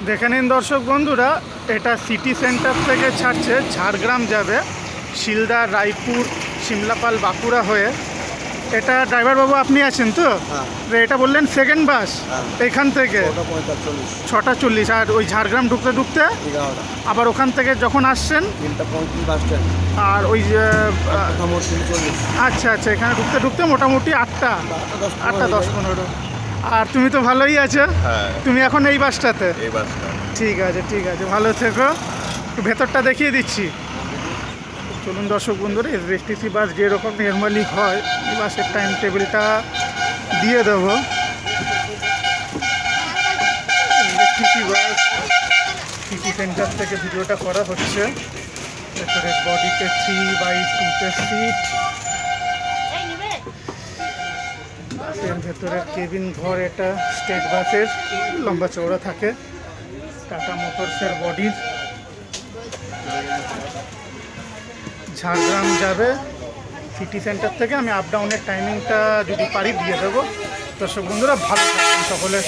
দেখে নিন দর্শক বন্ধুরা, এটা সিটি সেন্টার থেকে ছাড়ছে, ঝাড়গ্রাম যাবে, শিলদা, রায়পুর, সিমলাপাল, বাঁকুড়া হয়ে। এটা ড্রাইভার বাবু আপনি আছেন তো? এটা বললেন সেকেন্ড বাস এখান থেকে 6:40, আর ওই ঝাড়গ্রাম ঢুকতে ঢুকতে আবার ওখান থেকে যখন আসছেন আর ওই আচ্ছা আচ্ছা, এখানে ঢুকতে ঢুকতে মোটামুটি 8টা 10-15। আর তুমি তো ভালোই আছো। তুমি এখন এই বাসটাতে? ঠিক আছে ঠিক আছে, ভালো থেকো। একটু ভেতরটা দেখিয়ে দিচ্ছি। চলুন দর্শক বন্ধুরা, এসবিএসটিসি বাস যেরকম নর্মালি হয় এই বাসের টাইম টেবিলটা দিয়ে দেবো। এসবিএসটিসি বাস সিটি সেন্টার থেকে ভিডিওটা করা হচ্ছে। ভেতরে বডিতে 3/2 সিট, বাসের ভেতরের কেবিন ঘর। এটা স্টেট বাসের লম্বা চওড়া থাকে, টাটা মোটরসের বডির। ঝাড়গ্রাম যাবে সিটি সেন্টার থেকে। আমি আপ ডাউনের টাইমিংটা যদি পারি দিয়ে দেবো। দর্শক বন্ধুরা ভালো থাকবেন সকলে।